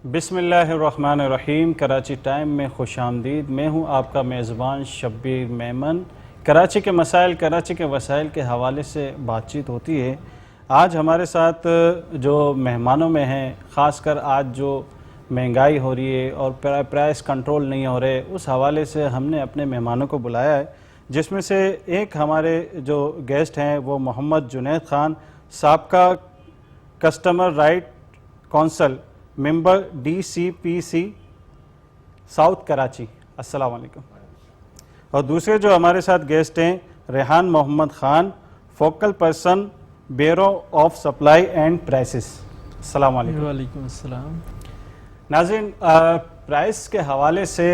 بسم اللہ الرحمن الرحیم۔ کراچی ٹائم میں خوش آمدید۔ میں ہوں آپ کا میزبان شبیر میمن۔ کراچی کے مسائل، کراچی کے وسائل کے حوالے سے بات چیت ہوتی ہے۔ آج ہمارے ساتھ جو مہمانوں میں ہیں، خاص کر آج جو مہنگائی ہو رہی ہے اور پرائس کنٹرول نہیں ہو رہے، اس حوالے سے ہم نے اپنے مہمانوں کو بلایا ہے، جس میں سے ایک ہمارے جو گیسٹ ہیں وہ محمد جنید خان، سابقہ customer right council, member D C P C south Karachi. السلام علیکم۔ اور دوسرے جو ہمارے ساتھ گیسٹ ہیں Rehan Muhammad Khan, focal person, bureau of supply and prices. السلام علیکم۔ وعلیکم السلام۔ ناظرین، پرائس کے حوالے سے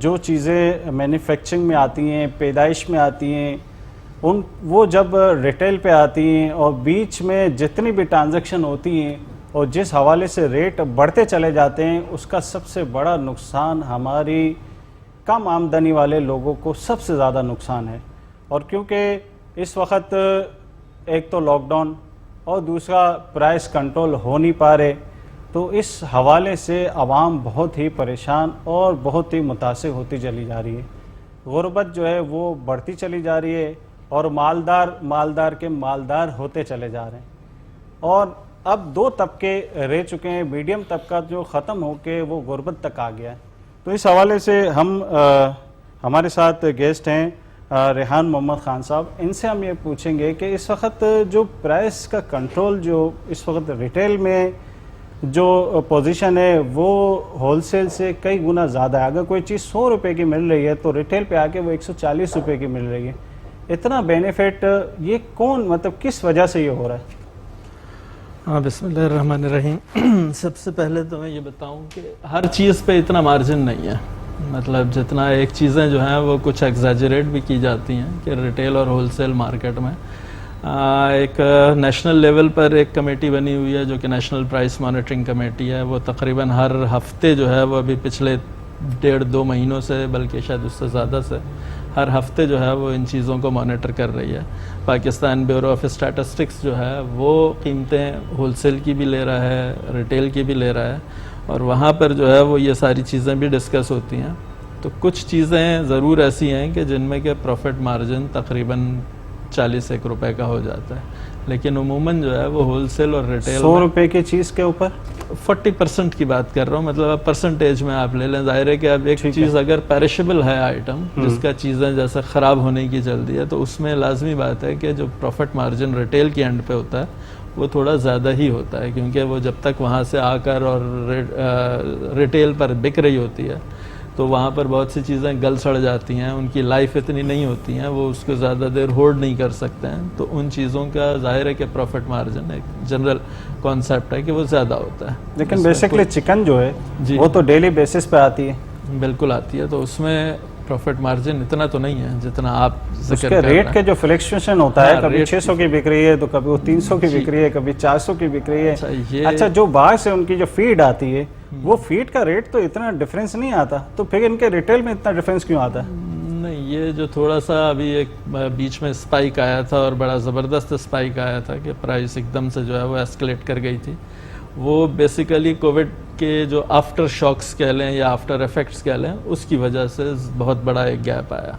جو چیزیں مینوفیکچرنگ میں آتی ہیں، پیدائش میں آتی ہیں، وہ جب ریٹیل پہ آتی ہیں اور بیچ میں جتنی بھی ٹرانزیکشن ہوتی ہیں اور جس حوالے سے ریٹ بڑھتے چلے جاتے ہیں، اس کا سب سے بڑا نقصان ہماری کم آمدنی والے لوگوں کو سب سے زیادہ نقصان ہے۔ اور کیونکہ اس وقت ایک تو لاک ڈاؤن اور دوسرا پرائس کنٹرول ہو نہیں پا رہے، تو اس حوالے سے عوام بہت ہی پریشان اور بہت ہی متاثر ہوتی چلی جا رہی ہے۔ غربت جو ہے وہ بڑھتی چلی جا رہی ہے اور مالدار کے مالدار ہوتے چلے جا رہے ہیں، اور اب دو طبقے رہ چکے ہیں، میڈیم طبقہ جو ختم ہو کے وہ غربت تک آ گیا ہے۔ تو اس حوالے سے ہمارے ساتھ گیسٹ ہیں ریحان محمد خان صاحب، ان سے ہم یہ پوچھیں گے کہ اس وقت جو پرائس کا کنٹرول جو اس وقت ریٹیل میں جو پوزیشن ہے وہ ہول سیل سے کئی گنا زیادہ ہے۔ اگر کوئی چیز 100 روپے کی مل رہی ہے تو ریٹیل پہ آ کے وہ 140 روپے کی مل رہی ہے۔ اتنا بینیفٹ یہ مطلب کس وجہ سے یہ ہو رہا ہے؟ بسم اللہ الرحمن الرحیم۔ سب سے پہلے تو میں یہ بتاؤں کہ ہر چیز پہ اتنا مارجن نہیں ہے، مطلب جتنا ایک چیزیں جو ہیں وہ کچھ ایگزیجریٹ بھی کی جاتی ہیں کہ ریٹیل اور ہول سیل مارکیٹ میں ایک نیشنل لیول پر ایک کمیٹی بنی ہوئی ہے جو کہ نیشنل پرائس مانیٹرنگ کمیٹی ہے۔ وہ تقریباً ہر ہفتے جو ہے وہ ابھی پچھلے 1.5-2 مہینوں سے، بلکہ شاید اس سے زیادہ سے، ہر ہفتے جو ہے وہ ان چیزوں کو مانیٹر کر رہی ہے۔ پاکستان بیورو آف اسٹیٹسٹکس جو ہے وہ قیمتیں ہول سیل کی بھی لے رہا ہے، ریٹیل کی بھی لے رہا ہے، اور وہاں پر جو ہے وہ یہ ساری چیزیں بھی ڈسکس ہوتی ہیں۔ تو کچھ چیزیں ضرور ایسی ہیں کہ جن میں کہ پروفٹ مارجن تقریباً 41 روپے کا ہو جاتا ہے، لیکن عموماً جو ہے وہ ہول سیل اور ریٹیل 100 روپے کی چیز کے اوپر 40% کی بات کر رہا ہوں، مطلب اب پرسنٹیج میں آپ لے لیں۔ ظاہر ہے کہ اب ایک چیز اگر پیرشبل ہے آئٹم، جس کا چیزیں جیسے خراب ہونے کی جلدی ہے، تو اس میں لازمی بات ہے کہ جو پروفٹ مارجن ریٹیل کی اینڈ پہ ہوتا ہے وہ تھوڑا زیادہ ہی ہوتا ہے، کیونکہ وہ جب تک وہاں سے آ کر اور ریٹیل پر بک رہی ہوتی ہے تو وہاں پر بہت سی چیزیں گل سڑ جاتی ہیں، ان کی لائف اتنی نہیں ہوتی ہیں، وہ اس کو زیادہ دیر ہولڈ نہیں کر سکتے ہیں، تو ان چیزوں کا ظاہر ہے کہ پروفٹ مارجن ایک جنرل کانسیپٹ ہے کہ وہ زیادہ ہوتا ہے۔ لیکن بیسکلی چکن جو ہے وہ تو ڈیلی بیسس پہ آتی ہے۔ بالکل آتی ہے، تو اس میں پروفٹ مارجن اتنا تو نہیں ہے جتنا آپ ذکر کر رہے ہیں۔ ریٹ کے جو فلیکچویشن ہوتا ہے، کبھی 600 کی بک رہی ہے تو کبھی وہ 300 کی بک رہی ہے، کبھی 400 کی بک رہی ہے۔ اچھا، جو باہر سے ان کی جو فیڈ آتی ہے وہ فیڈ کا ریٹ تو اتنا ڈیفرنس نہیں آتا، تو پھر ان کے ریٹیل میں اتنا ڈیفرنس کیوں آتا ہے؟ نہیں، یہ جو تھوڑا سا ابھی ایک بیچ میں اسپائک آیا تھا اور بڑا زبردست اسپائک آیا تھا کہ پرائس ایک دم سے جو ہے وہ ایسکلیٹ کر گئی تھی، وہ بیسیکلی کووڈ کے جو آفٹر شاکس کہہ لیں یا آفٹر ایفیکٹس کہہ لیں، اس کی وجہ سے بہت بڑا ایک گیپ آیا۔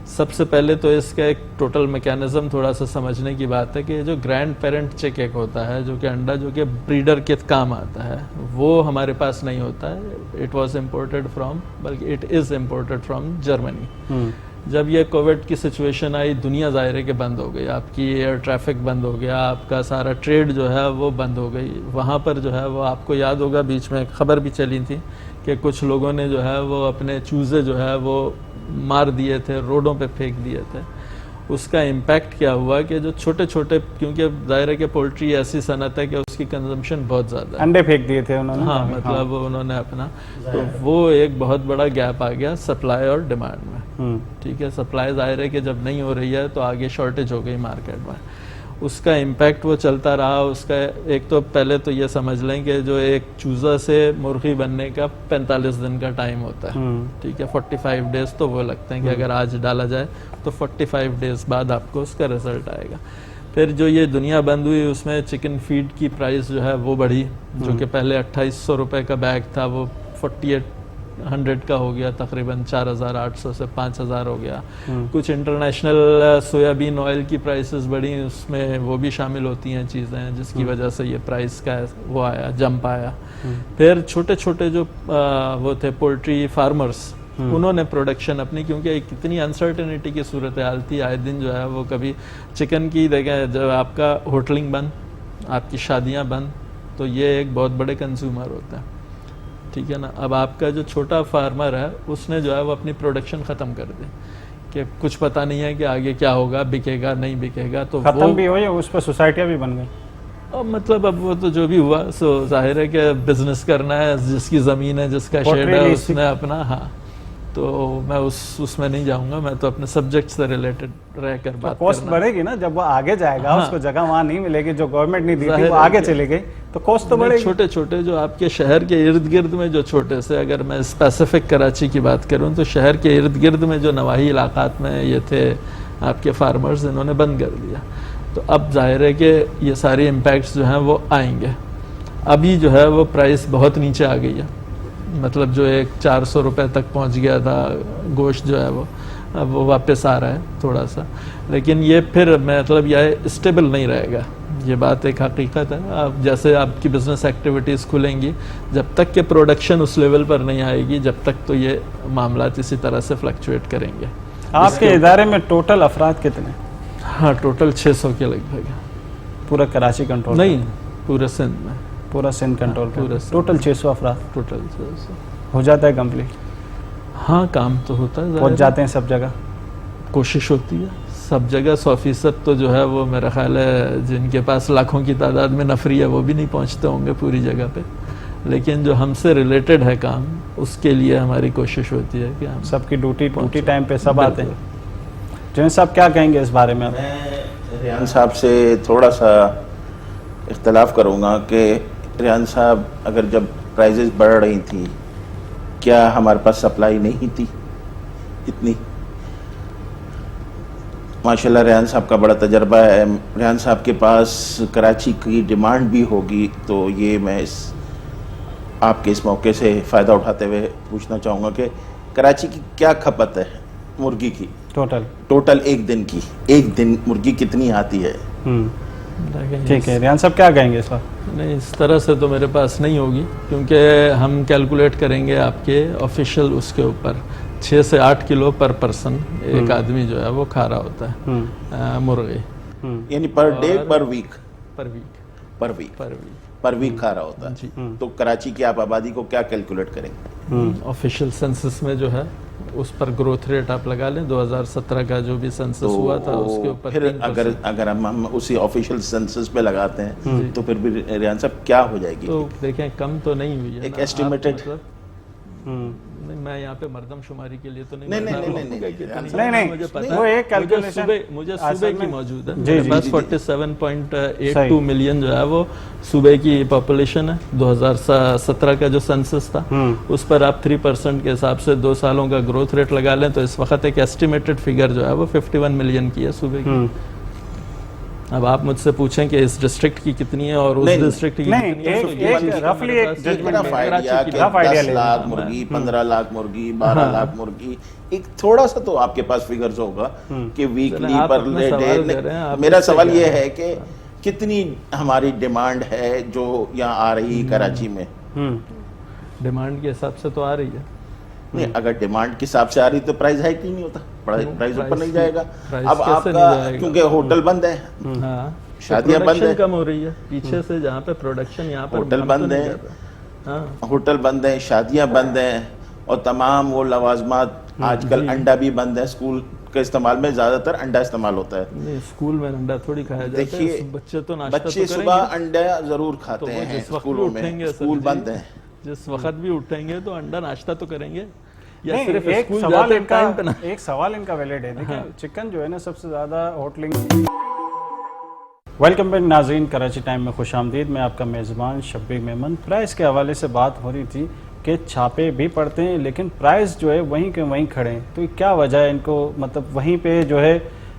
سب سے پہلے تو اس کا ایک ٹوٹل میکینزم تھوڑا سا سمجھنے کی بات ہے کہ جو گرینڈ پیرنٹ چک ایک ہوتا ہے، جو کہ انڈا جو کہ بریڈر کے کام آتا ہے، وہ ہمارے پاس نہیں ہوتا ہے۔ اٹ واز امپورٹڈ فرام، بلکہ it is imported from Germany. جب یہ کووڈ کی سچویشن آئی، دنیا ظاہر کہ بند ہو گئی، آپ کی ایئر ٹریفک بند ہو گیا، آپ کا سارا ٹریڈ جو ہے وہ بند ہو گئی۔ وہاں پر جو ہے وہ آپ کو یاد ہوگا بیچ میں خبر بھی چلی تھی کہ کچھ لوگوں نے جو ہے وہ اپنے چوزے جو ہے وہ مار دیے تھے، روڈوں پہ پھینک دیے تھے۔ اس کا امپیکٹ کیا ہوا کہ جو چھوٹے چھوٹے، کیونکہ ظاہر ہے کہ پولٹری ایسی صنعت ہے کہ اس کی کنزمپشن بہت زیادہ ہے، انڈے پھینک دیے تھے انہوں نے، ہاں مطلب انہوں نے اپنا، تو وہ ایک بہت بڑا گیپ آ گیا سپلائی اور ڈیمانڈ میں۔ ٹھیک ہے، سپلائی ظاہر ہے کہ جب نہیں ہو رہی ہے تو آگے شارٹیج ہو گئی مارکیٹ میں، اس کا امپیکٹ وہ چلتا رہا۔ اس کا ایک تو پہلے تو یہ سمجھ لیں کہ جو ایک چوزا سے مرغی بننے کا 45 دن کا ٹائم ہوتا ہے، ٹھیک ہے، 45 ڈیز تو وہ لگتے ہیں کہ اگر آج ڈالا جائے تو 45 ڈیز بعد آپ کو اس کا رزلٹ آئے گا۔ پھر جو یہ دنیا بند ہوئی اس میں چکن فیڈ کی پرائس جو ہے وہ بڑھی، جو کہ پہلے 2800 روپے کا بیگ تھا وہ 4800 کا ہو گیا، تقریباً 4800 سے 5000 ہو گیا۔ کچھ انٹرنیشنل سویابین آئل کی پرائسز بڑھی، اس میں وہ بھی شامل ہوتی ہیں چیزیں جس کی وجہ سے یہ پرائس کا وہ آیا، جمپ آیا۔ پھر چھوٹے چھوٹے جو وہ تھے پولٹری فارمرز، انہوں نے پروڈکشن اپنی، کیونکہ ایک اتنی انسرٹنٹی کی صورتحال تھی، آئے دن جو ہے وہ کبھی چکن کی دیکھیں، جب آپ کا ہوٹلنگ بند، آپ کی شادیاں بند، تو یہ ایک بہت بڑے کنزیومر ہوتے ہیں، ٹھیک ہے نا۔ اب آپ کا جو چھوٹا فارمر ہے اس نے جو ہے وہ اپنی پروڈکشن ختم کر دی کہ کچھ پتہ نہیں ہے کہ آگے کیا ہوگا، بکے گا نہیں بکے گا، تو ختم بھی ہوئی، اس پہ سوسائٹیاں بھی بن گئی۔ مطلب اب وہ تو جو بھی ہوا سو ظاہر ہے کہ بزنس کرنا ہے، جس کی زمین ہے، جس کا شیڈ ہے، اس نے اپنا، ہاں، تو میں اس میں نہیں جاؤں گا، میں تو اپنے سبجیکٹ سے ریلیٹڈ رہ کر بات کرنا۔ کاسٹ بڑھے گی نا جب وہ آگے جائے گا، اس کو جگہ وہاں نہیں ملے گی، جو گورنمنٹ نہیں دی تھی وہ آگے چلے گئی تو کاسٹ تو بڑھے گی۔ چھوٹے چھوٹے جو آپ کے شہر کے ارد گرد میں جو چھوٹے سے، اگر میں اسپیسیفک کراچی کی بات کروں تو شہر کے ارد گرد میں جو نواحی علاقات میں یہ تھے آپ کے فارمرز، انہوں نے بند کر دیا، تو اب ظاہر ہے کہ یہ ساری امپیکٹس جو ہیں وہ آئیں گے۔ ابھی جو ہے وہ پرائس بہت نیچے آ گئی ہے، مطلب جو ایک 400 روپے تک پہنچ گیا تھا گوشت جو ہے وہ، اب وہ واپس آ رہا ہے تھوڑا سا، لیکن یہ پھر مطلب یہ اسٹیبل نہیں رہے گا، یہ بات ایک حقیقت ہے۔ اب جیسے آپ کی بزنس ایکٹیویٹیز کھلیں گی، جب تک کہ پروڈکشن اس لیول پر نہیں آئے گی، جب تک تو یہ معاملات اسی طرح سے فلکچویٹ کریں گے۔ آپ کے ادارے میں ٹوٹل افراد کتنے؟ ہاں، ٹوٹل 600 کے لگ بھگ۔ پورا کراچی کنٹرول نہیں، پورے سندھ میں، پورا سندھ کنٹرول پورا ٹوٹل 600 افراد ٹوٹل 600۔ ہو جاتا ہے کمپلیٹ؟ ہاں، کام تو ہوتا ہے، پہنچ جاتے ہیں سب جگہ؟ کوشش ہوتی ہے سب جگہ 100% تو جو ہے وہ میرا خیال ہے جن کے پاس لاکھوں کی تعداد میں نفری ہے وہ بھی نہیں پہنچتے ہوں گے پوری جگہ پہ، لیکن جو ہم سے ریلیٹڈ ہے کام، اس کے لیے ہماری کوشش ہوتی ہے کہ ہم سب کی ڈیوٹی ٹائم پہ سب آتے ہیں۔ جنید صاحب کیا کہیں گے اس بارے میں؟ میں ریحان صاحب سے تھوڑا سا اختلاف کروں گا کہ ریحان صاحب، اگر جب پرائزز بڑھ رہی تھیں کیا ہمارے پاس سپلائی نہیں تھی اتنی؟ ماشاءاللہ ریحان صاحب کا بڑا تجربہ ہے، ریحان صاحب کے پاس کراچی کی ڈیمانڈ بھی ہوگی، تو یہ میں آپ کے اس موقع سے فائدہ اٹھاتے ہوئے پوچھنا چاہوں گا کہ کراچی کی کیا کھپت ہے مرغی کی ٹوٹل ایک دن کی؟ ایک دن مرغی کتنی آتی ہے؟ ٹھیک ہے، ریحان صاحب کیا کہیں گے اس وقت؟ نہیں، اس طرح سے تو میرے پاس نہیں ہوگی، کیونکہ ہم کیلکولیٹ کریں گے آپ کے آفیشیل اس کے اوپر 6 سے 8 کلو پر پرسن ایک آدمی جو ہے وہ کھا رہا ہوتا ہے مرغی، یعنی پر ڈے پر ویک کھا رہا ہوتا ہے۔ تو کراچی کی آپ آبادی کو کیا کیلکولیٹ کریں گے؟ آفیشیل سنسس میں جو ہے اس پر گروتھ ریٹ آپ لگا لیں، 2017 کا جو بھی سنسس ہوا تھا اس کے اوپر پھر اگر ہم اسی آفیشیل سنسس پہ لگاتے ہیں تو پھر بھی ریحان صاحب کیا ہو جائے گی؟ تو دیکھیں کم تو نہیں ہوئی ہے، ایک ایسٹیمیٹڈ، میں یہاں پہ مردم شماری کے لیے تو نہیں، وہ ایک کیلکولیشن مجھے صوبے کی موجود ہے، میرے پاس 47.82 ملین جو ہے وہ صوبے کی پاپولیشن ہے۔ 2017 کا جو سنسس تھا اس پر آپ 3% کے حساب سے 2 سالوں کا گروتھ ریٹ لگا لیں تو اس وقت ایک ایسٹیمیٹڈ فگر جو ہے وہ 51 ملین کی ہے صوبے کی۔ اب آپ مجھ سے پوچھیں کہ اس ڈسٹرکٹ کی کتنی ہے اور اس ڈسٹرکٹ کی کتنی ہے، رفلی ایک ججمنٹ 10 لاکھ مرغی، 15 لاکھ مرغی، 12 لاکھ مرغی، ایک تھوڑا سا تو آپ کے پاس فگرز ہوگا کہ ویکلی پر ڈے۔ میرا سوال یہ ہے کہ کتنی ہماری ڈیمانڈ ہے جو یہاں آ رہی کراچی میں؟ ڈیمانڈ کے حساب سے تو آ رہی ہے، نہیں، اگر ڈیمانڈ کے حساب سے آ رہی تو پرائز ہائیک نہیں ہوتا، پرائز اوپر نہیں جائے گا۔ اب آپ کا کیونکہ ہوٹل بند ہے، شادیاں بند ہیں، کم ہو رہی ہے پیچھے سے، جہاں پہ پروڈکشن یہاں پر ہوٹل بند ہیں، ہوٹل بند ہیں، شادیاں بند ہیں، اور تمام وہ لوازمات، آج کل انڈا بھی بند ہے، اسکول کے استعمال میں زیادہ تر انڈا استعمال ہوتا ہے۔ نہیں، اسکول میں انڈا تھوڑی کھایا جاتا ہے، دیکھیے بچے تو ناشتہ تو کریں گے، صبح انڈا ضرور کھاتے ہیں اسکولوں میں، اسکول بند ہیں، جس وقت بھی اٹھیں گے تو انڈا ناشتہ تو کریں گے، یا نہیں، صرف ایک اسکول سوال جاتے ان کا ٹائم پہ نا۔ ایک سوال ان کا ویلڈ ہے، دیکھیں چکن جو ہے نا سب سے زیادہ ہوٹلنگ۔ ویلکم بیک ناظرین، کراچی ٹائم میں خوش آمدید، میں آپ کا میزبان شبیر میمن۔ پرائز کے حوالے سے بات ہو رہی تھی کہ چھاپے بھی پڑتے ہیں لیکن پرائز جو ہے وہیں کے وہیں کھڑے ہیں، تو کیا وجہ ہے ان کو، مطلب وہیں پہ جو ہے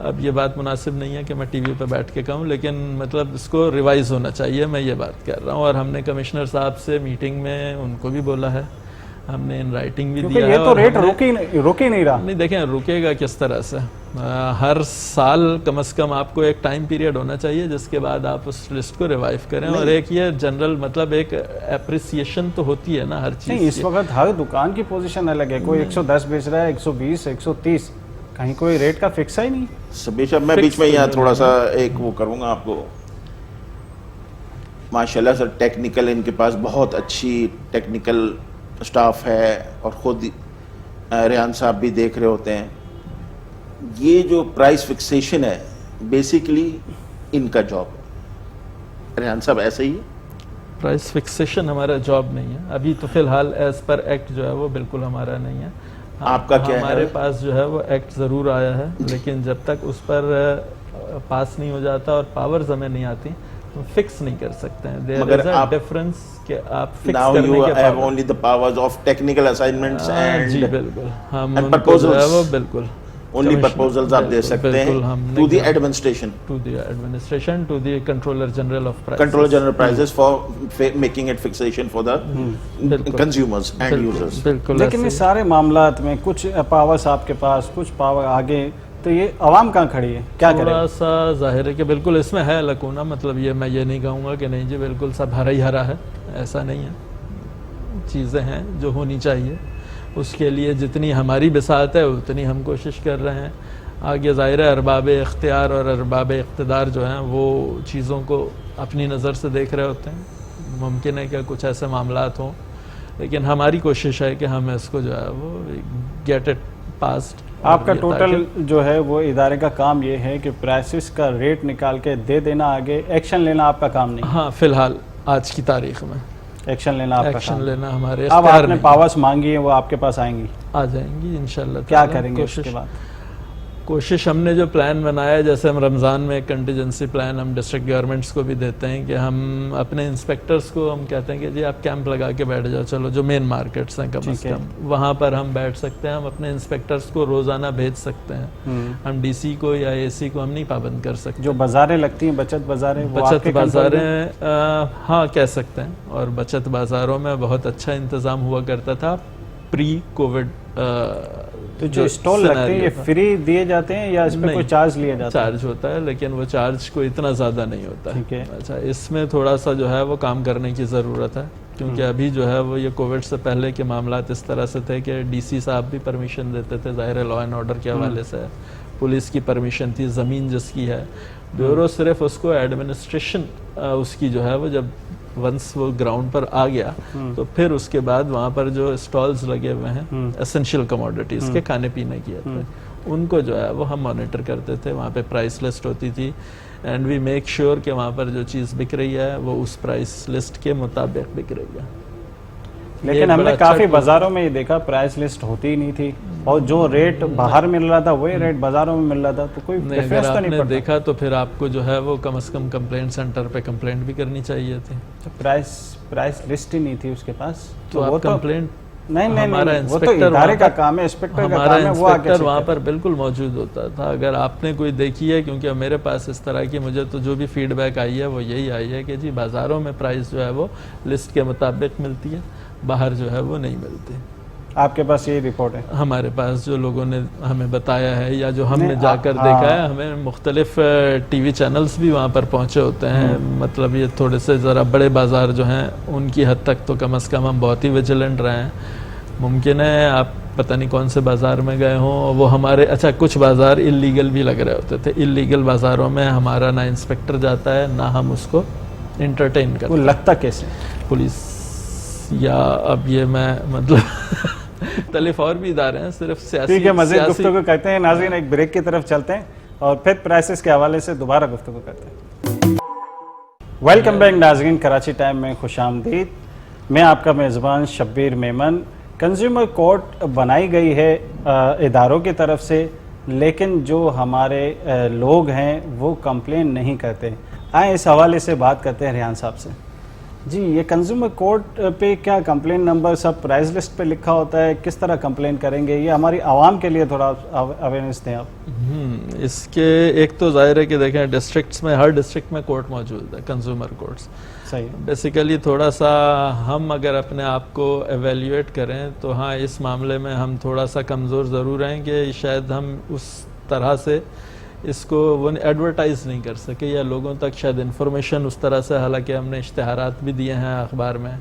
اب یہ بات مناسب نہیں ہے کہ میں ٹی وی پہ بیٹھ کے کہوں، لیکن مطلب اس کو ریوائز ہونا چاہیے، میں یہ بات کر رہا ہوں. اور ہم نے کمشنر صاحب سے میٹنگ میں ان کو بھی بولا ہے، ہم نے ان رائٹنگ بھی دیا ہے. یہ تو ریٹ رک ہی نہیں رہا. نہیں دیکھیں رکے گا کس طرح سے، ہر سال کم از کم آپ کو ایک ٹائم پیریڈ ہونا چاہیے جس کے بعد آپ اس لسٹ کو ریوائیو کریں. اور ایک یہ جنرل مطلب ایک اپریسیشن تو ہوتی ہے نا ہر چیز. نہیں، اس وقت ہر دکان کی پوزیشن الگ ہے، کوئی 110 بیچ رہا ہے، 120، 130، کہیں کوئی ریٹ کا فکس ہی نہیں. سبھی صاحب میں بیچ میں یہاں تھوڑا سا ایک وہ کروں گا آپ کو. ماشاءاللہ سر ٹیکنیکل ان کے پاس بہت اچھی ٹیکنیکل سٹاف ہے، اور خود ریحان صاحب بھی دیکھ رہے ہوتے ہیں. یہ جو پرائس فکسیشن ہے بیسیکلی ان کا جاب ہے. ریحان صاحب ایسے ہی پرائس فکسیشن ہمارا جاب نہیں ہے ابھی تو فی الحال، ایز پر ایکٹ جو ہے وہ بالکل ہمارا نہیں ہے. آپ کا کیا ہے؟ ہمارے پاس جو ہے وہ ایکٹ ضرور آیا ہے، لیکن جب تک اس پر پاس نہیں ہو جاتا اور پاورز ہمیں نہیں آتی تو فکس نہیں کر سکتے ہیں. دیر از اے ڈفرنس کہ آپ فکس کرنے کے have only the powers of technical assignments and جی بالکل، ہم and ان کو جو ہے proposals. وہ بالکل only proposals آپ دے سکتے ہیں to the administration, to the Controller General of Prices. Controller General Prices for making it fixation for the consumers and users. بالکل. لیکن اس سارے معاملات میں کچھ پاورز آپ کے پاس، کچھ پاور آگے، تو یہ عوام کہاں کھڑی ہے، کیا کرے؟ تھوڑا سا ظاہر ہے کہ بالکل اس میں ہے لکونہ. مطلب یہ میں یہ نہیں کہوں گا کہ نہیں جی بالکل سب ہرا ہی ہرا ہے، ایسا نہیں ہے. چیزیں ہیں جو ہونی چاہیے، اس کے لیے جتنی ہماری بساط ہے اتنی ہم کوشش کر رہے ہیں. آگے ظاہر ہے ارباب اختیار اور ارباب اقتدار جو ہیں وہ چیزوں کو اپنی نظر سے دیکھ رہے ہوتے ہیں. ممکن ہے کہ کچھ ایسے معاملات ہوں، لیکن ہماری کوشش ہے کہ ہم اس کو جو ہے وہ گیٹ اٹ پاسڈ. آپ کا ٹوٹل جو ہے وہ ادارے کا کام یہ ہے کہ پرائسز کا ریٹ نکال کے دے دینا، آگے ایکشن لینا آپ کا کام نہیں؟ ہاں فی الحال آج کی تاریخ میں ایکشن لینا آپ کا ایکشن کام. لینا ہمارے اب اختیار آپ نے میں. پاورز مانگی ہیں، وہ آپ کے پاس آئیں گی، آ جائیں گی انشاءاللہ. کیا کریں گے اس کے بعد؟ کوشش ہم نے جو پلان بنایا ہے، جیسے ہم رمضان میں ایک کنٹیجنسی پلان ہم ڈسٹرکٹ گورنمنٹس کو بھی دیتے ہیں کہ ہم اپنے انسپیکٹرز کو ہم کہتے ہیں کہ جی آپ کیمپ لگا کے بیٹھ جاؤ، چلو جو مین مارکیٹس ہیں کم از کم وہاں پر ہم بیٹھ سکتے ہیں. ہم اپنے انسپیکٹرز کو روزانہ بھیج سکتے ہیں. ہم ڈی سی کو یا اے سی کو ہم نہیں پابند کر سکتے. جو بازاریں لگتی ہیں، بچت بازاریں، بچت بازاریں ہاں کہہ سکتے ہیں. اور بچت بازاروں میں بہت اچھا انتظام ہوا کرتا تھا پری کووڈ. تو جو اسٹال لگتے ہیں یہ فری دیے جاتے ہیں یا اس پہ کوئی چارج لیا جاتا ہے؟ چارج ہوتا ہے، لیکن وہ چارج کو اتنا زیادہ نہیں ہوتا ہے. اچھا، اس میں تھوڑا سا جو ہے وہ کام کرنے کی ضرورت ہے، کیونکہ ابھی جو ہے وہ یہ کووڈ سے پہلے کے معاملات اس طرح سے تھے کہ ڈی سی صاحب بھی پرمیشن دیتے تھے، ظاہر ہے لا اینڈ آرڈر کے حوالے سے. پولیس کی پرمیشن تھی، زمین جس کی ہے بیورو صرف اس کو ایڈمنسٹریشن اس کی جو ہے وہ جب ونس وہ گراؤنڈ پر آ گیا تو پھر اس کے بعد وہاں پر جو اسٹالز لگے ہوئے ہیں اسینشیل کموڈیٹیز کے کھانے پینے کی ان کو جو ہے وہ ہم مانیٹر کرتے تھے. وہاں پہ پرائس لسٹ ہوتی تھی اینڈ وی میک شیور کہ وہاں پر جو چیز بک رہی ہے وہ اس پرائس لسٹ کے مطابق بک رہی ہے. لیکن ہم نے کافی بازاروں میں یہ دیکھا پرائس لسٹ ہوتی ہی نہیں تھی، اور جو ریٹ باہر مل رہا تھا وہی ریٹ بازاروں میں مل رہا تھا. تو کوئی ڈیفرنس تو نہیں پڑتا؟ دیکھا تو پھر آپ کو جو ہے وہ کم از کم کمپلینٹ سینٹر پہ کمپلینٹ بھی کرنی چاہیے تھی. پرائس لسٹ ہی نہیں تھی اس کے پاس، تو آپ کمپلینٹ نہیں وہ تو ادارے کا کام ہے، انسپیکٹر کا کام ہے، وہ انسپیکٹر وہاں پر بالکل موجود ہوتا تھا. اگر آپ نے کوئی دیکھی ہے، کیونکہ میرے پاس اس طرح کی مجھے تو جو بھی فیڈ بیک آئی ہے وہ یہی آئی ہے کہ جی بازاروں میں پرائس جو ہے وہ لسٹ کے مطابق ملتی ہے، باہر جو ہے وہ نہیں ملتی. آپ کے پاس یہی رپورٹ ہے؟ ہمارے پاس جو لوگوں نے ہمیں بتایا ہے یا جو ہم نے جا کر دیکھا ہے، ہمیں مختلف ٹی وی چینلز بھی وہاں پر پہنچے ہوتے ہیں. مطلب یہ تھوڑے سے ذرا بڑے بازار جو ہیں ان کی حد تک تو کم از کم ہم بہت ہی ویجیلنٹ رہے ہیں. ممکن ہے آپ پتہ نہیں کون سے بازار میں گئے ہوں، وہ ہمارے اچھا کچھ بازار اللیگل بھی لگ رہے ہوتے تھے. اللیگل بازاروں میں ہمارا نہ انسپیکٹر جاتا ہے، نہ ہم اس کو انٹرٹین کرتے. وہ لگتا کیسے؟ پولیس یا اب یہ میں مطلب مختلف اور بھی ادارے ہیں، صرف سیاسی. ٹھیک ہے، مزید گفتگو کرتے ہیں. ناظرین ایک بریک کی طرف چلتے ہیں اور پھر پرائسز کے حوالے سے دوبارہ گفتگو کرتے ہیں. ویلکم بیک ناظرین، کراچی ٹائم میں خوش آمدید. میں آپ کا میزبان شبیر میمن. کنزیومر کورٹ بنائی گئی ہے اداروں کی طرف سے، لیکن جو ہمارے لوگ ہیں وہ کمپلین نہیں کرتے. آئیں اس حوالے سے بات کرتے ہیں ریحان صاحب سے. جی یہ کنزیومر کورٹ پہ کیا کمپلین نمبر سب پرائز لسٹ پہ لکھا ہوتا ہے, کس طرح کمپلین کریں گے, یہ ہماری عوام کے لیے تھوڑا اویئرنیس دیں آپ. اس کے ایک تو ظاہر ہے کہ دیکھیں ڈسٹرکٹس میں, ہر ڈسٹرکٹ میں کورٹ موجود ہے, کنزیومر کورٹس. صحیح. بیسیکلی تھوڑا سا ہم اگر اپنے آپ کو ایویلیویٹ کریں تو ہاں اس معاملے میں ہم تھوڑا سا کمزور ضرور ہیں کہ شاید ہم اس طرح سے اس کو وہ ایڈورٹائز نہیں کر سکے یا لوگوں تک شاید انفارمیشن اس طرح سے, حالانکہ ہم نے اشتہارات بھی دیے ہیں اخبار میں,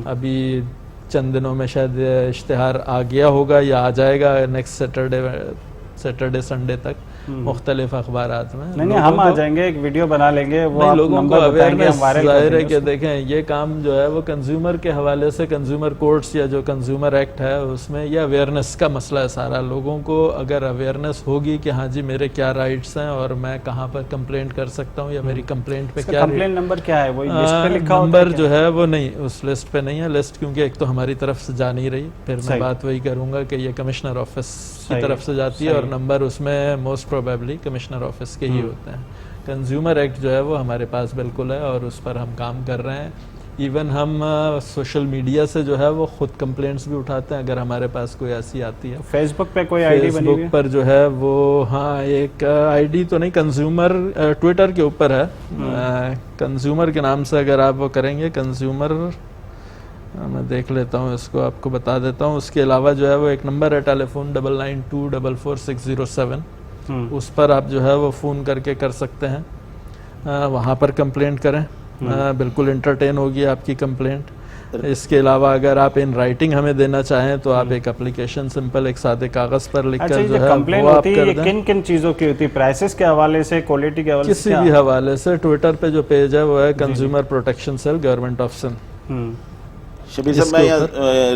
ابھی چند دنوں میں شاید اشتہار آ گیا ہوگا یا آ جائے گا نیکسٹ سیٹرڈے سنڈے تک مختلف اخبارات میں. نہیں ہم آ جائیں گے, ایک ویڈیو بنا لیں گے, وہ لوگوں کو اویئرنیس ظاہر ہے کہ دیکھیں. دیکھیں یہ کام جو ہے وہ کنزیومر کے حوالے سے کنزیومر کورٹس یا جو کنزیومر ایکٹ ہے اس میں یہ اویئرنیس کا مسئلہ ہے سارا. لوگوں کو اگر اویئرنیس ہوگی کہ ہاں جی میرے کیا رائٹس ہیں اور میں کہاں پر کمپلینٹ کر سکتا ہوں یا میری کمپلینٹ پہ کیا کمپلین نمبر کیا ہے, وہی لسٹ پہ لکھا ہوتا ہے. نمبر جو ہے وہ نہیں اس لسٹ پہ نہیں ہے, لسٹ کیونکہ ایک تو ہماری طرف سے جا نہیں رہی, پھر میں بات وہی کروں گا کہ یہ کمشنر آفس کی طرف سے جاتی ہے اور نمبر اس میں موسٹ پروبیبلی کمشنر آفس کے ہی ہوتے ہیں. کنزیومر ایکٹ جو ہے وہ ہمارے پاس بالکل ہے اور اس پر ہم کام کر رہے ہیں. ایون ہم سوشل میڈیا سے جو ہے وہ خود کمپلینٹس بھی اٹھاتے ہیں اگر ہمارے پاس کوئی ایسی آتی ہے. فیس بک پہ کوئی آئی ڈی بنی ہوئی ہے؟ فیس بک پر جو ہے وہ ہاں ایک آئی ڈی تو نہیں, کنزیومر ٹویٹر کے اوپر ہے, کنزیومر کے نام سے اگر آپ وہ کریں گے کنزیومر, میں دیکھ لیتا ہوں اس کو آپ کو بتا دیتا ہوں. اس کے علاوہ جو ہے وہ ایک نمبر ہے ٹیلی فون 99244607, اس پر آپ جو ہے وہ فون کر کے کر سکتے ہیں, وہاں پر کمپلینٹ کریں, بالکل انٹرٹین ہوگی آپ کی کمپلینٹ. اس کے علاوہ اگر آپ ان رائٹنگ ہمیں دینا چاہیں تو آپ ایک اپلیکیشن سمپل ایک سادے کاغذ پر لکھ کر جو ہے وہ آپ کر دیں. کن کن چیزوں کی ہوتی ہے, پرائسز کے حوالے سے, کوالٹی کے حوالے سے, کسی بھی حوالے سے. ٹویٹر پہ جو پیج ہے وہ ہے consumer protection cell government of Sindh. Shabbir صاحب میں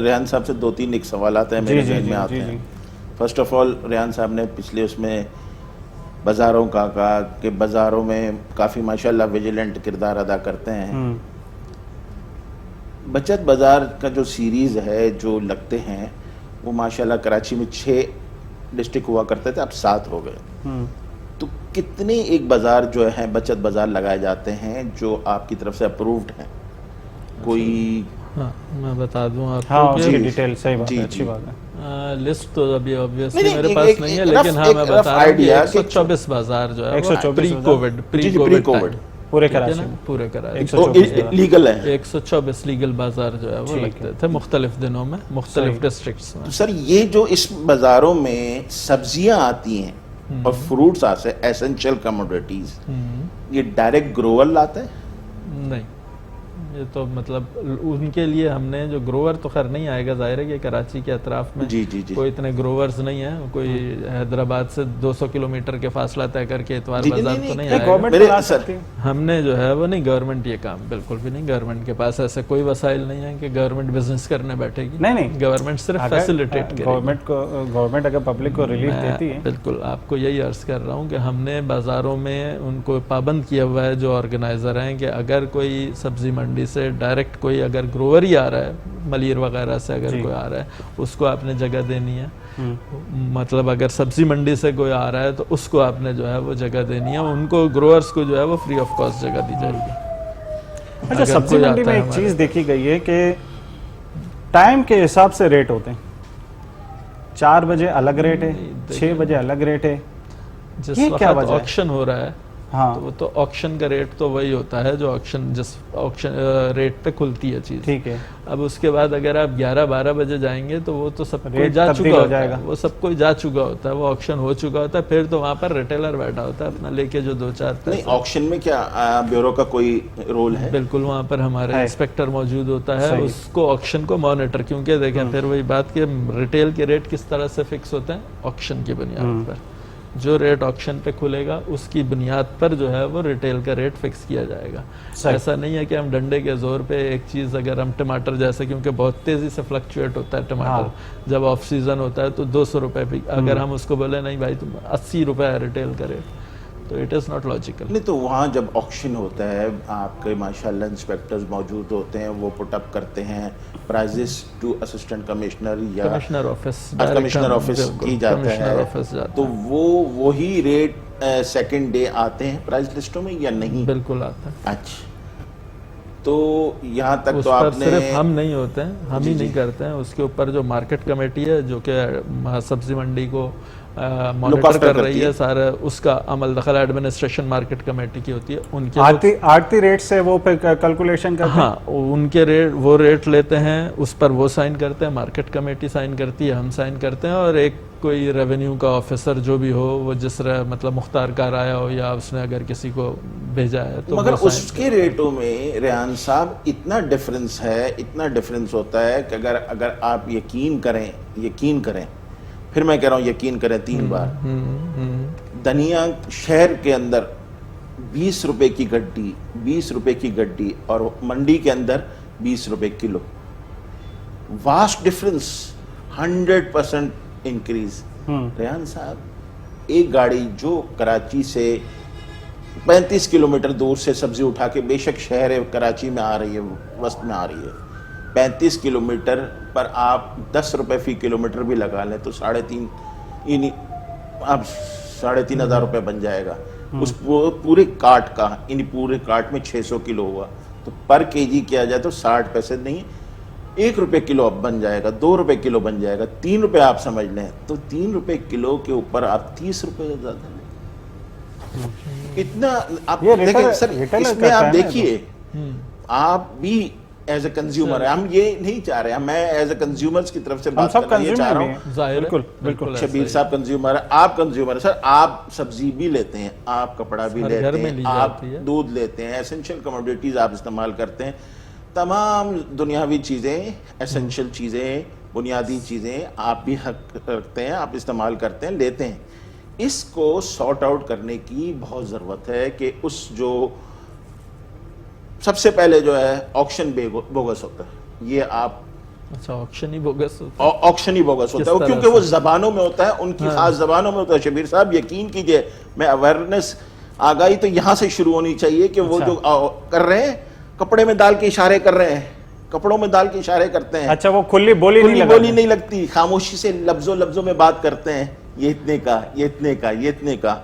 ریحان صاحب سے 2-3 ایک سوالات ہیں میرے ذہن میں آتے ہیں. فرسٹ آف آل ریحان صاحب نے پچھلے اس میں بازاروں کا کہا کہ بازاروں میں کافی ماشاءاللہ ویجیلنٹ کردار ادا کرتے ہیں. بچت بازار کا جو سیریز ہے جو لگتے ہیں وہ ماشاءاللہ کراچی میں 6 ڈسٹرکٹ ہوا کرتے تھے, اب 7 ہو گئے. تو کتنے ایک بازار جو ہیں بچت بازار لگائے جاتے ہیں جو آپ کی طرف سے اپرووڈ ہیں؟ کوئی ہاں میں بتا دوں آپ کو ڈیٹیل. صحیح بات ہے, اچھی بات ہے. لسٹ تو ابھی obviously میرے پاس نہیں ہے, لیکن ہاں میں بتا رہا ہوں کہ 124 بازار جو ہے 124 پری کووڈ پورے کراچی لیگل ہے. 124 لیگل بازار جو ہے وہ لگتے تھے مختلف دنوں میں مختلف ڈسٹرکٹس میں. سر یہ جو اس بازاروں میں سبزیاں آتی ہیں اور فروٹس آتے ہیں, ایسنشل کموڈیٹیز, یہ ڈائریکٹ گروور لاتا ہے؟ نہیں, یہ تو مطلب ان کے لیے ہم نے جو گروور تو خیر نہیں آئے گا, ظاہر ہے کہ کراچی کے اطراف میں کوئی اتنے گروورز نہیں ہیں, کوئی حیدرآباد سے 200 کلومیٹر کے فاصلہ طے کر کے اتوار بازار تو نہیں آئے گا. ہم نے جو ہے وہ نہیں, گورنمنٹ یہ کام بالکل بھی نہیں, گورنمنٹ کے پاس ایسے کوئی وسائل نہیں ہے کہ گورنمنٹ بزنس کرنے بیٹھے گی. نہیں, گورنمنٹ صرف فیسیلیٹیٹ کرے گی. گورنمنٹ اگر پبلک کو ریلیف دیتی ہے, بالکل آپ کو یہی عرض کر رہا ہوں کہ ہم نے بازاروں میں ان کو پابند کیا ہوا ہے جو آرگنائزر ہیں کہ اگر کوئی سبزی منڈی سے ڈائریکٹ کوئی اگر گروور ہی آ رہا ہے, ملیر وغیرہ سے اگر کوئی آ رہا ہے, اس کو آپ نے جگہ دینی ہے. مطلب اگر سبزی منڈی سے کوئی آ رہا ہے تو اس کو آپ نے جو ہے وہ جگہ دینی ہے, ان کو گروورز کو جو ہے وہ فری آف کاسٹ جگہ دی جائے گی. اچھا, سبزی منڈی میں ایک چیز دیکھی گئی ہے کہ ٹائم کے حساب سے ریٹ ہوتے ہیں, 4 بجے الگ ریٹ ہے, 6 بجے الگ ریٹ ہے. جس وقت آکشن ہو رہا ہے تو وہ تو آکشن کا ریٹ تو وہی ہوتا ہے جو آکشن جس آکشن ریٹ پہ کھلتی ہے چیز. ٹھیک ہے. اب اس کے بعد اگر آپ 11-12 بجے جائیں گے تو وہ تو سب کو جا چکا ہوتا ہے, وہ سب کو جا چکا ہوتا ہے, وہ آکشن ہو چکا ہوتا ہے. پھر تو وہاں پر ریٹیلر بیٹھا ہوتا ہے اپنا لے کے جو 2-4 نہیں. آکشن میں کیا بیورو کا کوئی رول ہے؟ بالکل, وہاں پر ہمارا انسپیکٹر موجود ہوتا ہے, اس کو آکشن کو مانیٹر, کیونکہ دیکھیں پھر وہی بات کہ ریٹیل کے ریٹ کس طرح سے فکس ہوتے ہیں آکشن کی بنیاد پر. جو ریٹ آکشن پہ کھلے گا اس کی بنیاد پر جو ہے وہ ریٹیل کا ریٹ فکس کیا جائے گا. ایسا نہیں ہے کہ ہم ڈنڈے کے زور پہ ایک چیز, اگر ہم ٹماٹر جیسے, کیونکہ بہت تیزی سے فلکچویٹ ہوتا ہے ٹماٹر, جب آف سیزن ہوتا ہے تو 200 روپے بھی اگر ہم اس کو بولے نہیں بھائی تم 80 روپے ہے ریٹیل کا ریٹ, تو اٹ از ناٹ لاجیکل. نہیں تو وہاں جب آکشن ہوتا ہے آپ کے ماشاءاللہ انسپیکٹرز موجود ہوتے ہیں, وہ پٹ اپ کرتے ہیں پرائزز ٹو اسسٹنٹ کمشنر یا کمشنر آفس کی جاتا ہے, تو وہی ریٹ سیکنڈ ڈے آتے ہیں پرائز لسٹوں میں یا نہیں؟ بالکل آتا ہے. اچھا, تو یہاں تک اس تو پر آپ نے صرف ہم نہیں ہوتے ہیں, ہم ہی نہیں کرتے ہیں, اس کے اوپر جو مارکیٹ کمیٹی ہے جو کہ سبزی منڈی کو مانیٹر کر رہی ہے سارا, اس کا عمل دخل ایڈمنسٹریشن مارکیٹ کمیٹی کی ہوتی ہے. ان کے آڑتی ریٹ سے وہ پھر کیلکولیشن کرتے ہیں. ہاں, ان کے ریٹ, وہ ریٹ لیتے ہیں, اس پر وہ سائن کرتے ہیں, مارکیٹ کمیٹی سائن کرتی ہے, ہم سائن کرتے ہیں, اور ایک کوئی ریونیو کا آفیسر جو بھی ہو, وہ جس طرح مطلب مختار کار آیا ہو یا اس نے اگر کسی کو بھیجا ہے تو مگر اس کے ریٹوں میں ریحان صاحب اتنا ڈفرنس ہے, اتنا ڈفرنس ہوتا ہے کہ اگر آپ یقین کریں پھر میں کہہ رہا ہوں یقین کریں 3 بار, دھنیا شہر کے اندر 20 روپے کی گڈی اور منڈی کے اندر 20 روپے کلو, واسٹ ڈفرنس, 100% انکریز. ریحان صاحب ایک گاڑی جو کراچی سے 35 کلومیٹر دور سے سبزی اٹھا کے, بے شک شہر کراچی میں آ رہی ہے, وسط میں آ رہی ہے, 35 کلومیٹر پر آپ 10 روپے فی کلومیٹر بھی لگا لیں تو 3.5, یعنی اب 3,500 روپے بن جائے گا اس پورے کارٹ کا, یعنی پورے کارٹ میں 600 کلو ہوا تو پر کے جی کیا جائے تو 60 پیسے نہیں, 1 روپے کلو اب بن جائے گا, 2 روپے کلو بن جائے گا, 3 روپے آپ سمجھ لیں تو 3 روپے کلو کے اوپر آپ 30 روپے زیادہ لیں. اتنا آپ دیکھیں سر, اس میں آپ دیکھیے, آپ بھی ایز اے کنزیومر ہے, ہم یہ نہیں چاہ رہے, میں ایز اے کنزیومرز کی طرف سے بات کرنا یہ چاہ رہا ہوں. بالکل شبیر صاحب کنزیومر ہے, آپ کنزیومر ہے سر, آپ سبزی بھی لیتے ہیں, آپ کپڑا بھی لیتے ہیں, آپ دودھ لیتے ہیں, ایسنشل کموڈیٹیز آپ استعمال کرتے ہیں, تمام دنیاوی چیزیں, ایسنشل چیزیں, بنیادی چیزیں آپ بھی حق رکھتے ہیں, آپ استعمال کرتے ہیں, لیتے ہیں. اس کو سارٹ آؤٹ کرنے کی بہت ضرورت ہے کہ اس جو سب سے پہلے جو ہے آکشن بوگس ہوتا ہے, یہ آپ آکشن ہی بوگس ہوتا ہے کیونکہ وہ زبانوں میں ہوتا ہے, ان کی خاص زبانوں میں ہوتا ہے. شبیر صاحب یقین کیجئے, میں اویئرنیس آگاہی تو یہاں سے شروع ہونی چاہیے کہ وہ جو کر رہے ہیں کپڑے میں ڈال کے اشارے کر رہے ہیں, کپڑوں میں ڈال کے اشارے کرتے ہیں. اچھا, وہ کھلی بولی نہیں لگتی, خاموشی سے لفظوں میں بات کرتے ہیں, یہ اتنے کا, یہ اتنے کا, یہ اتنے کا.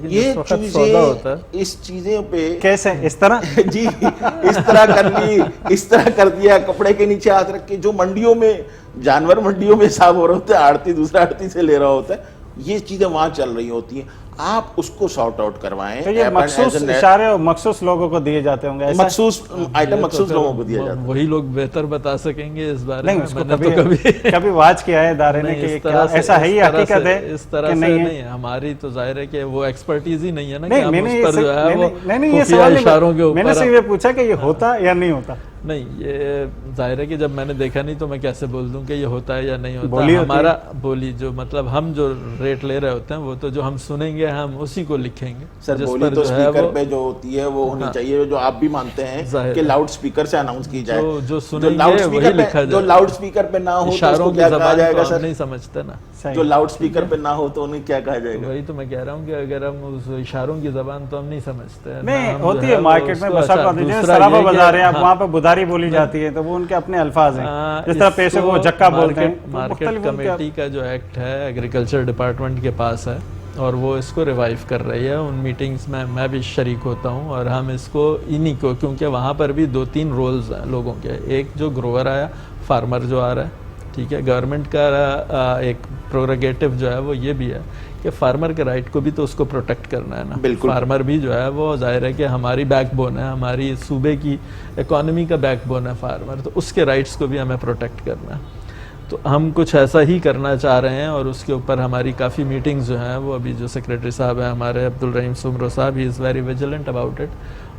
یہ چیزیں, اس چیزیں پہ کیسے اس طرح جی اس طرح کر لی, اس طرح کر دیا, کپڑے کے نیچے ہاتھ رکھ کے, جو منڈیوں میں, جانور منڈیوں میں حساب ہو رہا ہوتا ہے, آڑتی دوسرا آڑتی سے لے رہا ہوتا ہے, یہ چیزیں وہاں چل رہی ہوتی ہیں. آپ اس کو سارٹ آؤٹ کروائیں. یہ مخصوص اشارے مخصوص لوگوں کو دیے جاتے ہوں گے, مخصوص آئٹم مخصوص لوگوں کو دیا جاتا ہے. وہی لوگ بہتر بتا سکیں گے اس بارے میں. نہیں, میں نے کبھی واچ کیا ہے ادارے نے کہ ایسا ہے, یہ حقیقت ہے اس طرح سے نہیں. ہماری تو ظاہر ہے کہ وہ ایکسپرٹیز ہی نہیں ہے نا کہ ہم اس پر جو ہے وہ خفیہ اشاروں کے اوپر. میں نے صرف یہ پوچھا کہ یہ ہوتا یا نہیں ہوتا. نہیں, یہ ظاہر ہے کہ جب میں نے دیکھا نہیں تو میں کیسے بول دوں کہ یہ ہوتا ہے یا نہیں ہوتا. ہمارا بولی جو مطلب ہم جو ریٹ لے رہے ہوتے ہیں وہ تو جو ہم سنیں گے ہم اسی کو لکھیں گے. سر بولی تو اسپیکر پہ جو ہوتی ہے وہ ہونی چاہیے, جو آپ بھی مانتے ہیں کہ لاؤڈ اسپیکر سے اناؤنس کی جائے. جو سنیں گے وہی لکھا جائے. جو لاؤڈ اسپیکر پہ نہ ہو تو اس کو کیا کہا جائے گا سر؟ نہیں سمجھتے نا. جو لاؤڈ اسپیکر پہ نہ ہو تو انہیں کیا کہا جائے گا؟ وہی تو میں کہہ رہا ہوں کہ اگر ہم اس اشاروں کی زبان تو ہم نہیں سمجھتے. نہیں ہوتی ہے مارکیٹ میں, سراپا بازار ہے, آپ وہاں پہ بداری بولی جاتی ہے تو وہ ان کے اپنے الفاظ ہیں, جس طرح پیسے کو جکا بولتے ہیں. مارکیٹ کمیٹی کا جو ایکٹ ہے ایگریکلچر ڈپارٹمنٹ کے پاس ہے اور وہ اس کو ریوائیو کر رہی ہے. ان میٹنگز میں میں بھی شریک ہوتا ہوں اور ہم اس کو انہی کو, کیونکہ وہاں پر بھی 2-3 رولز ہیں لوگوں کے. ایک جو گروور آیا, فارمر جو آ رہا ہے, ٹھیک ہے, گورنمنٹ کا ایک پروریگیٹو جو ہے وہ یہ بھی ہے کہ فارمر کے رائٹ کو بھی تو اس کو پروٹیکٹ کرنا ہے نا. فارمر بھی جو ہے وہ ظاہر ہے کہ ہماری بیک بون ہے, ہماری صوبے کی اکانومی کا بیک بون ہے فارمر, تو اس کے رائٹس کو بھی ہمیں پروٹیکٹ کرنا ہے. تو ہم کچھ ایسا ہی کرنا چاہ رہے ہیں اور اس کے اوپر ہماری کافی میٹنگز جو ہیں وہ ابھی جو سیکریٹری صاحب ہیں ہمارے عبدالرحیم سمرو صاحب, he is very vigilant about it,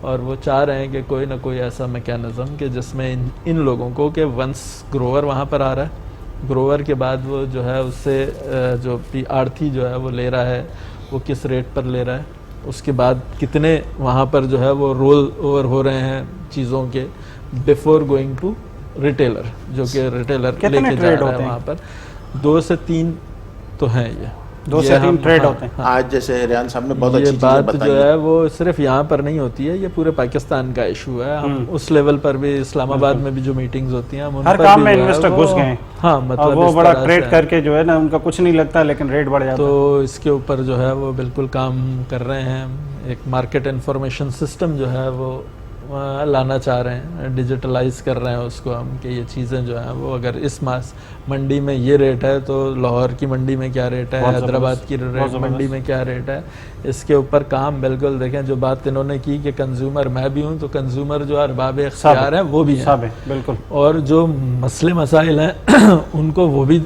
اور وہ چاہ رہے ہیں کہ کوئی نہ کوئی ایسا میکینزم کہ جس میں ان لوگوں کو کہ ونس گروور وہاں پر آ رہا ہے, گروور کے بعد وہ جو ہے اس سے جو آڑتی جو ہے وہ لے رہا ہے وہ کس ریٹ پر لے رہا ہے, اس کے بعد کتنے وہاں پر جو ہے وہ رول اوور ہو رہے ہیں چیزوں کے بیفور گوئنگ ٹو ریٹیلر, جو کہ ریٹیلر لے کے جا رہا ہے وہاں پر. 2 سے 3 تو ہیں, یہ 2 سے 3 ٹریڈ ہوتے ہیں. آج جیسے ریحان صاحب نے بہت اچھی چیزیں بات بتائی جو ہے وہ صرف یہاں پر نہیں ہوتی ہے, یہ پورے پاکستان کا ایشو ہے. ہم اس لیول پر بھی اسلام آباد میں بھی جو میٹنگز ہوتی ہیں ہر کام میں انویسٹر گھس گئے ہیں. ہاں, مطلب وہ بڑا ٹریڈ کر کے جو ہے نا ان کا کچھ نہیں لگتا لیکن ریٹ بڑھ جاتا ہے. تو اس کے اوپر جو ہے وہ بالکل کام کر رہے ہیں. ایک مارکیٹ انفارمیشن سسٹم جو ہے وہ لانا چاہ رہے ہیں, ڈیجیٹلائز کر رہے ہیں اس کو ہم, کہ یہ چیزیں جو ہیں وہ اگر اس منڈی میں یہ ریٹ ہے تو لاہور کی منڈی میں کیا ریٹ ہے, حیدرآباد کی منڈی میں کیا ریٹ ہے, اس کے اوپر کام بالکل دیکھیں. جو بات انہوں نے کی کہ کنزیومر میں بھی ہوں, تو کنزیومر جو ارباب اختیار ہیں وہ بھی ہیں بالکل, اور جو مسئلے مسائل ہیں ان کو وہ بھی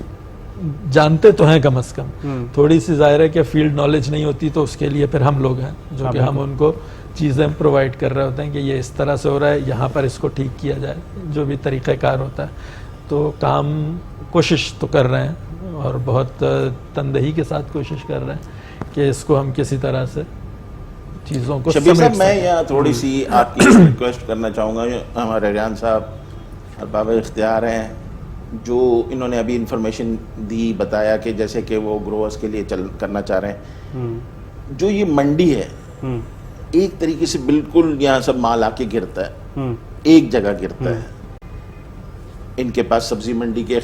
جانتے تو ہیں کم از کم. تھوڑی سی ظاہر ہے کہ فیلڈ نالج نہیں ہوتی, تو اس کے لیے پھر ہم لوگ ہیں جو کہ ہم ان کو چیزیں پرووائڈ کر رہے ہوتے ہیں کہ یہ اس طرح سے ہو رہا ہے, یہاں پر اس کو ٹھیک کیا جائے, جو بھی طریقہ کار ہوتا ہے. تو کام کوشش تو کر رہے ہیں اور بہت تندہی کے ساتھ کوشش کر رہے ہیں کہ اس کو ہم کسی طرح سے چیزوں کو شبیر صاحب, میں یہاں تھوڑی سی آپ کی ریکویسٹ کرنا چاہوں گا. ہمارے ریحان صاحب ارباب اختیار ہیں, جو انہوں نے ابھی انفارمیشن دی, بتایا کہ جیسے کہ وہ گروورز کے لیے کرنا چاہ رہے ہیں. جو یہ منڈی ہے ایک طریقے سے بالکل یہاں سب مال آ کے گرتا ہے, ایک جگہ گرتا ہے. ان کے پاس سبزی منڈی کے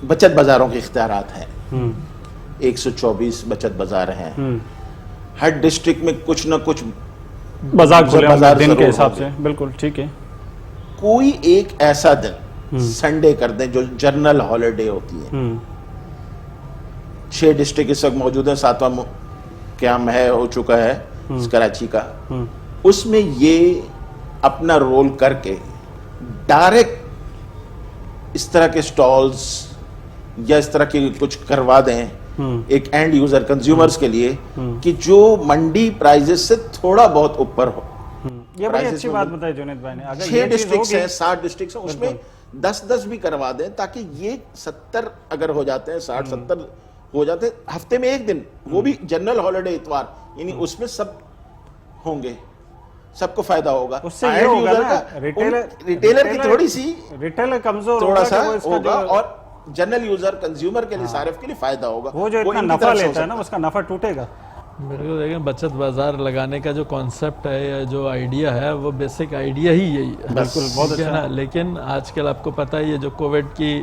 بچت بازاروں کے اختیارات ہیں, 124 بچت بازار ہیں. ہر ڈسٹرکٹ میں کچھ نہ کچھ بازار دن کے حساب سے, بالکل ٹھیک ہے. کوئی ایک ایسا دن سنڈے کر دیں جو جنرل ہالیڈے ہوتی ہے. 6 ڈسٹرکٹ اس وقت موجود ہیں, 7واں قیام ہو چکا ہے کراچی کا. اس میں یہ اپنا رول کر کے ڈائریکٹ اس طرح کے سٹالز یا اس طرح کے کچھ کروا دیں ایک اینڈ یوزر کنزیومرز کے لیے, کہ جو منڈی پرائزز سے تھوڑا بہت اوپر ہو. یہ بڑی اچھی بات بتائی جنید بھائی نے. اگر 6 ڈسٹرکٹس ہیں, 7 ڈسٹرکٹس ہیں, اس میں 10 بھی کروا دیں, تاکہ یہ 70 اگر ہو جاتے ہیں, 60-70 ہو جاتے ہیں ہفتے میں ایک دن, وہ بھی جنرل ہالیڈے اتوار, یعنی اس میں سب ہوں گے, سب کو فائدہ ہوگا. اس سے یہ ہوگا نا, ریٹیلر کی تھوڑی سی ریٹیلر کمزور تھوڑا سا ہوگا, اور جنرل یوزر کنزیومر کے لیے, صارف کے لیے فائدہ ہوگا. وہ جو اتنا نفع لیتا ہے نا, اس کا نفع ٹوٹے گا. میرے کو دیکھیں, بچت بازار لگانے کا جو کانسیپٹ ہے یا جو آئیڈیا ہے, وہ بیسک آئیڈیا ہی یہی ہے. بالکل, بہت اچھا نا. لیکن آج کل آپ کو پتہ ہے یہ جو کووڈ کی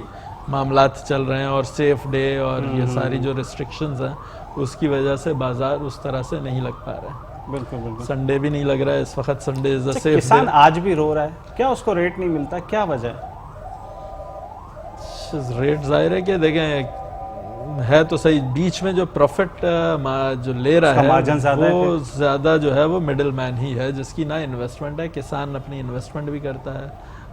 معاملات چل رہے ہیں اور سیف ڈے اور یہ ساری جو ریسٹرکشنز ہیں, اس کی وجہ سے بازار اس طرح سے نہیں لگ پا رہے ہیں. بالکل بالکل, سنڈے بھی نہیں لگ رہا ہے اس وقت. Sunday is a safe day. کسان آج بھی رو رہا ہے, کیا اس کو ریٹ نہیں ملتا, کیا وجہ ہے؟ ریٹ ظاہر ہے کہ دیکھیں ہے تو صحیح, بیچ میں جو پروفٹ جو لے رہا ہے وہ زیادہ جو ہے وہ مڈل مین ہی ہے, جس کی نہ انویسٹمنٹ ہے. کسان اپنی انویسٹمنٹ بھی کرتا ہے,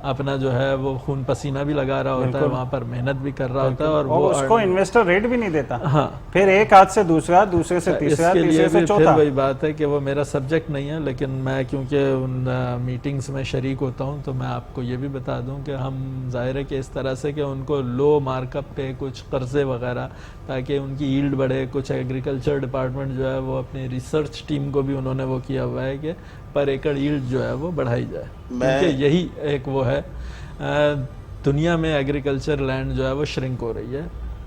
اپنا جو ہے وہ خون پسینہ بھی لگا رہا ہوتا ہے, وہاں پر محنت بھی کر رہا ہوتا ہے, اور وہ اس کو انویسٹر ریٹ بھی نہیں دیتا. ہاں, پھر ایک ہاتھ سے دوسرا, دوسرے سے تیسرا, تیسرے سے چوتھا. پھر وہی بات ہے کہ وہ میرا سبجیکٹ نہیں ہے, لیکن میں کیونکہ ان میٹنگز میں شریک ہوتا ہوں, تو میں آپ کو یہ بھی بتا دوں کہ ہم ظاہر ہے کہ اس طرح سے کہ ان کو لو مارک اپ پہ کچھ قرضے وغیرہ, تاکہ ان کی ایلڈ بڑھے. کچھ ایگریکلچر ڈپارٹمنٹ جو ہے وہ اپنی ریسرچ ٹیم کو بھی انہوں نے وہ کیا ہوا ہے کہ پر ایکڑ ایلڈ جو ہے وہ بڑھائی جائے, کیونکہ یہی ایک وہ ہے. دنیا میں ایگریکلچر لینڈ جو ہے وہ شرنک ہو رہی ہے,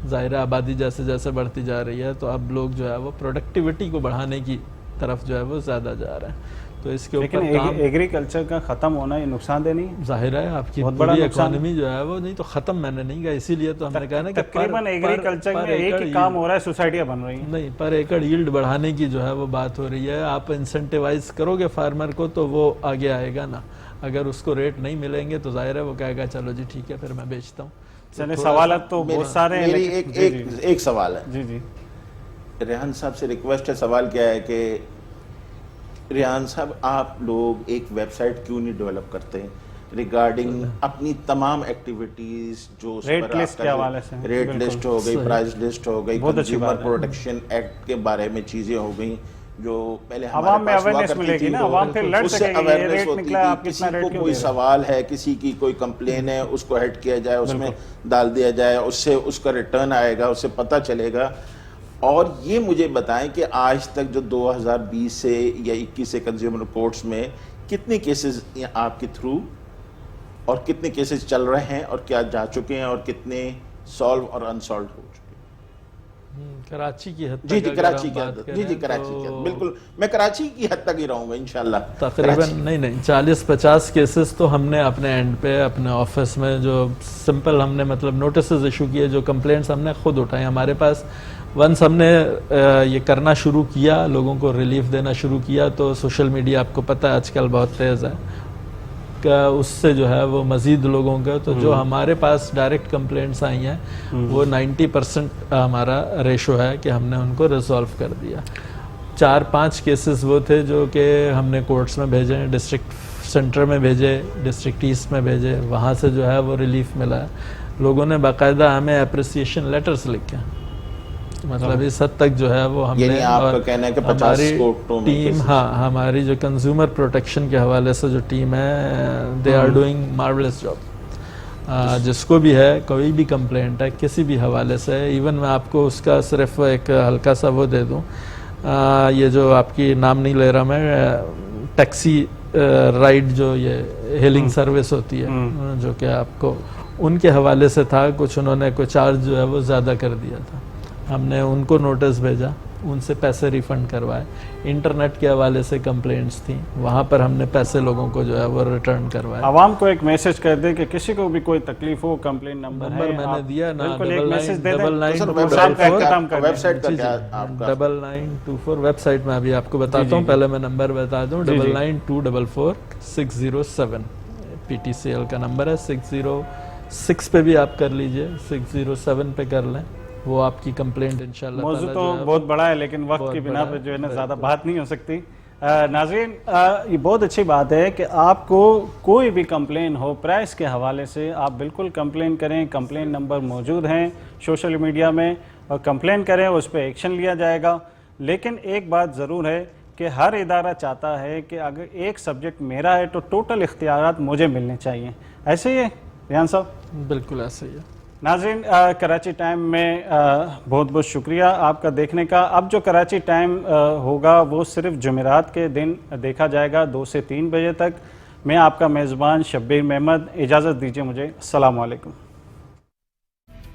ظاہر آبادی جیسے جیسے بڑھتی جا رہی ہے, تو اب لوگ جو ہے وہ پروڈکٹیوٹی کو بڑھانے کی طرف جو ہے وہ زیادہ جا رہے ہیں. تو اس کے اوپر لیکن ایگریکلچر کا ختم ہونا یہ نقصان دہ نہیں, ظاہر ہے آپ کی پوری اکانومی جو ہے وہ, نہیں تو ختم میں نے نہیں کہا, اسی لیے تو ہم نے کہا نا کہ تقریباً ایگریکلچر میں ایک ہی کام ہو رہا ہے, سوسائٹیاں بن رہی ہیں. نہیں, پر ایکڑ ایلڈ بڑھانے کی جو ہے وہ بات ہو رہی ہے. آپ انسینٹیوائز کرو گے فارمر کو تو وہ آگے آئے گا نا. اگر اس کو ریٹ نہیں ملیں گے تو ظاہر ہے وہ کہے گا چلو جی ٹھیک ہے پھر میں بیچتا ہوں. چلے, سوالات تو بہت سارے ہیں. میری ایک سوال ہے. جی جی, ریحان صاحب سے ریکویسٹ ہے. سوال کیا ہے کہ ریحان صاحب, آپ لوگ ایک ویب سائٹ کیوں نہیں ڈیولپ کرتے ریگارڈنگ اپنی تمام ایکٹیویٹیز, جو ریٹ لسٹ کے حوالے سے, ریٹ لسٹ ہو گئی, پرائز لسٹ ہو گئی, کنزیومر پروٹیکشن ایکٹ کے بارے میں چیزیں ہو گئیں جو پہلے عوام میں اویئرنیس ملے گی نا, عوام پھر لڑ سکے گی, یہ ریٹ نکلا آپ کسی کتنا ریٹ کو کیوں کوئی دے رہے ہیں. سوال ہے, کسی کی کوئی کمپلین ہے, اس کو ہیڈ کیا جائے, اس میں ڈال دیا جائے, اس سے اس کا ریٹرن آئے گا, اس سے پتہ چلے گا. اور یہ مجھے بتائیں کہ آج تک جو 2020 سے یا 21 سے کنزیومر کورٹس میں کتنے کیسز آپ کے تھرو, اور کتنے کیسز چل رہے ہیں, اور کیا جا چکے ہیں, اور کتنے سالو اور انسالوڈ ہو چکے ہیں؟ کراچی کی حد تک, جی کراچی کی حد, جی کراچی کی حد, بالکل میں کراچی کی حد تک ہی رہوں گا انشاءاللہ. تقریباً نہیں 40-50 کیسز تو ہم نے اپنے اینڈ پہ اپنے آفس میں جو سمپل ہم نے مطلب نوٹسز ایشو کیے, جو کمپلینٹس ہم نے خود اٹھائے. ہمارے پاس ونس ہم نے یہ کرنا شروع کیا, لوگوں کو ریلیف دینا شروع کیا, تو سوشل میڈیا آپ کو پتہ ہے آج کل بہت تیز ہے, اس سے جو ہے وہ مزید لوگوں کا، تو جو ہمارے پاس ڈائریکٹ کمپلینٹس آئی ہیں وہ 90% ہمارا ریشو ہے کہ ہم نے ان کو ریزالو کر دیا. 4-5 کیسز وہ تھے جو کہ ہم نے کورٹس میں بھیجے ہیں، ڈسٹرکٹ سینٹر میں بھیجے، ڈسٹرکٹ ایسٹ میں بھیجے، وہاں سے جو ہے وہ ریلیف ملا ہے. لوگوں نے باقاعدہ ہمیں اپریسیشن لیٹرز لکھے ہیں، مطلب اس حد تک جو ہے وہ ہم نے، یعنی آپ کا کہنا ہے کہ 50 کورٹوں میں ٹیم، ہاں ہماری جو کنزیومر پروٹیکشن کے حوالے سے جو ٹیم ہے، they are doing marvellous job. جس کو بھی ہے کوئی بھی کمپلینٹ ہے کسی بھی حوالے سے، ایون میں آپ کو اس کا صرف ایک ہلکا سا وہ دے دوں، یہ جو آپ کی نام نہیں لے رہا میں، ٹیکسی رائڈ جو یہ ہیلنگ سروس ہوتی ہے جو کہ آپ کو ان کے حوالے سے تھا، کچھ انہوں نے کوئی چارج جو ہے وہ زیادہ کر دیا تھا، ہم نے ان کو نوٹس بھیجا، ان سے پیسے ریفنڈ کروائے. انٹرنیٹ کے حوالے سے کمپلینٹس تھیں، وہاں پر ہم نے پیسے لوگوں کو جو ہے وہ ریٹرن کروائے. عوام کو ایک میسج کر دیں کہ کسی کو بھی کوئی تکلیف ہو، کمپلین نمبر میں نے دیا نا، بالکل ایک میسج دے دیں. 9924 ویب سائٹ کا کیا آپ کا؟ 9924 ویب سائٹ میں ابھی آپ کو بتاتا ہوں، پہلے میں نمبر بتا دوں، 992446 607 PTCL کا نمبر ہے. 606 پہ بھی آپ کر لیجئے، 607 پہ کر لیں، وہ آپ کی کمپلینٹ انشاءاللہ. موضوع تو بہت بڑا ہے لیکن وقت کی بنا پہ جو ہے نا زیادہ بات نہیں ہو سکتی. ناظرین، یہ بہت اچھی بات ہے کہ آپ کو کوئی بھی کمپلین ہو پرائس کے حوالے سے، آپ بالکل کمپلین کریں. کمپلین نمبر موجود ہیں سوشل میڈیا میں، اور کمپلین کریں، اس پہ ایکشن لیا جائے گا. لیکن ایک بات ضرور ہے کہ ہر ادارہ چاہتا ہے کہ اگر ایک سبجیکٹ میرا ہے تو ٹوٹل اختیارات مجھے ملنے چاہیے. ایسے ہی ہے ریحان صاحب؟ بالکل ایسے ہی ہے. ناظرین، کراچی ٹائم میں بہت بہت شکریہ آپ کا دیکھنے کا. اب جو کراچی ٹائم ہوگا وہ صرف جمعرات کے دن دیکھا جائے گا 2 سے 3 بجے تک. میں آپ کا میزبان شبیر محمد، اجازت دیجیے مجھے. السلام علیکم.